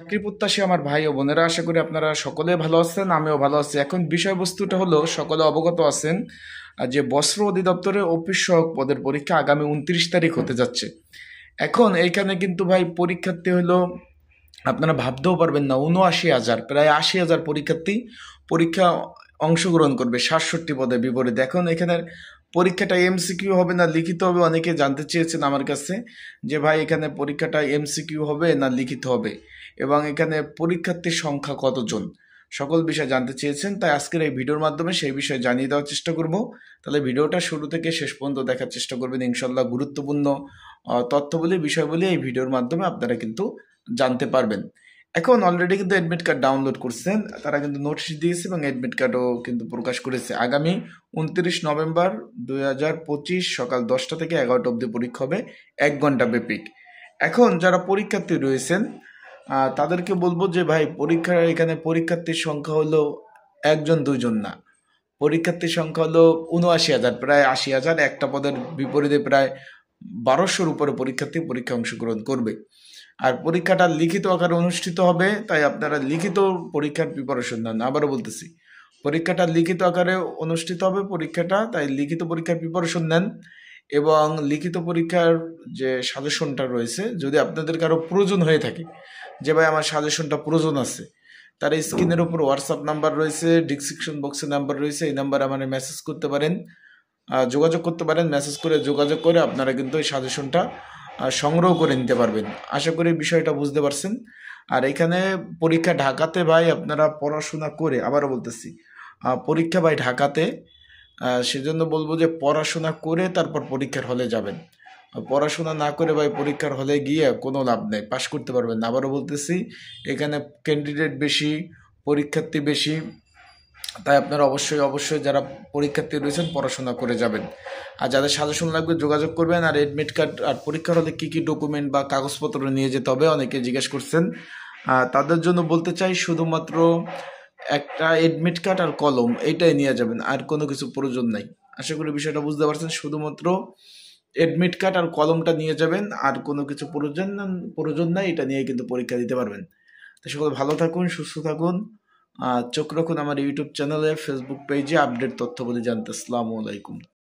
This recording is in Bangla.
চাকরি প্রত্যাশী আমার ভাই ও বোনেরা, আশা করি আপনারা সকলে ভালো আছেন, আমিও ভালো আছি। এখন বিষয়বস্তুটা হলো, সকলে অবগত আছেন যে বস্ত্র অধিদপ্তরের অফিস সহায়ক পদের পরীক্ষা আগামী 29 তারিখ হতে যাচ্ছে। এখন এইখানে কিন্তু ভাই পরীক্ষার্থী হলো, আপনারা ভাবতেও পারবেন না, 79,000, প্রায় 80,000 পরীক্ষার্থী পরীক্ষা অংশগ্রহণ করবে 67 পদে বিপরীতে। এখন এখানে পরীক্ষাটা এমসিকিউ হবে না লিখিত হবে, অনেকে জানতে চেয়েছেন আমার কাছে যে ভাই এখানে পরীক্ষাটা এমসিকিউ হবে না লিখিত হবে, এবং এখানে পরীক্ষার্থীর সংখ্যা কতজন, সকল বিষয় জানতে চেয়েছেন। তাই আজকের এই ভিডিওর মাধ্যমে সেই বিষয়ে জানিয়ে দেওয়ার চেষ্টা করব। তাহলে ভিডিওটা শুরু থেকে শেষ পর্যন্ত দেখার চেষ্টা করবেন, ইনশাল্লাহ গুরুত্বপূর্ণ তথ্যবলী বিষয়বলী এই ভিডিওর মাধ্যমে আপনারা কিন্তু জানতে পারবেন। এখন অলরেডি কিন্তু অ্যাডমিট কার্ড ডাউনলোড করছেন, তারা কিন্তু নোটিশ দিয়েছে এবং অ্যাডমিট কার্ডও কিন্তু প্রকাশ করেছে। আগামী 29 নভেম্বর 2025 সকাল 10টা থেকে 11টা অবধি পরীক্ষা হবে, 1 ঘন্টা ব্যাপিক। এখন যারা পরীক্ষার্থী রয়েছেন তাদেরকে বলবো যে ভাই এখানে পরীক্ষার্থীর সংখ্যা হলো একজন দুইজন না, পরীক্ষার্থীর সংখ্যা হলো 79,000, প্রায় 80,000। একটা পদের বিপরীতে প্রায় 1200-র উপরে পরীক্ষা অংশগ্রহণ করবে। আর পরীক্ষাটা লিখিত আকারে অনুষ্ঠিত হবে, তাই আপনারা লিখিত পরীক্ষার প্রিপারেশন নেন। আবারও বলতেছি, পরীক্ষাটা লিখিত আকারে অনুষ্ঠিত হবে পরীক্ষাটা, তাই লিখিত পরীক্ষার প্রিপারেশন নেন। এবং লিখিত পরীক্ষার যে সাজেশনটা রয়েছে, যদি আপনাদের কারো প্রয়োজন হয়ে থাকে যে ভাই আমার সাজেশনটা প্রয়োজন আছে, তার স্ক্রিনের উপর হোয়াটসঅ্যাপ নাম্বার রয়েছে, ডিসক্রিপশন বক্সে নাম্বার রয়েছে, এই নাম্বারে আমার মেসেজ করতে পারেন, যোগাযোগ করতে পারেন। মেসেজ করে যোগাযোগ করে আপনারা কিন্তু এই সাজেশনটা সংগ্রহ করে নিতে পারবেন। আশা করি বিষয়টা বুঝতে পারছেন। আর এখানে পরীক্ষা ঢাকাতে ভাই, আপনারা পড়াশোনা করে, আবারও বলতেছি পরীক্ষা ভাই ঢাকাতে, সেজন্য বলবো যে পড়াশোনা করে তারপর পরীক্ষার হলে যাবেন। পড়াশোনা না করে ভাই পরীক্ষার হলে গিয়ে কোনো লাভ নেই, পাশ করতে পারবেন না। আবারও বলতেছি, এখানে ক্যান্ডিডেট বেশি, পরীক্ষার্থী বেশি, তাই আপনারা অবশ্যই যারা পরীক্ষার্থী রয়েছেন পড়াশোনা করে যাবেন। আর যাদের সাজেশন লাগবে যোগাযোগ করবেন। আর এডমিট কার্ড আর পরীক্ষার হলে কী কী ডকুমেন্ট বা কাগজপত্র নিয়ে যেতে হবে অনেকে জিজ্ঞেস করছেন, তাদের জন্য বলতে চাই শুধুমাত্র একটা এডমিট কার্ড আর কলম, এইটাই নিয়ে যাবেন, আর কোনো কিছু প্রয়োজন নাই। আশা করি বিষয়টা বুঝতে পারছেন, শুধুমাত্র এডমিট কার্ড আর কলমটা নিয়ে যাবেন, আর কোনো কিছু প্রয়োজন নাই, এটা নিয়ে কিন্তু পরীক্ষা দিতে পারবেন। তো সকলে ভালো থাকুন, সুস্থ থাকুন, চোখ রাখুন আমার ইউটিউব চ্যানেলে, ফেসবুক পেজে আপডেট তথ্যগুলি জানতে। আসসালামু আলাইকুম।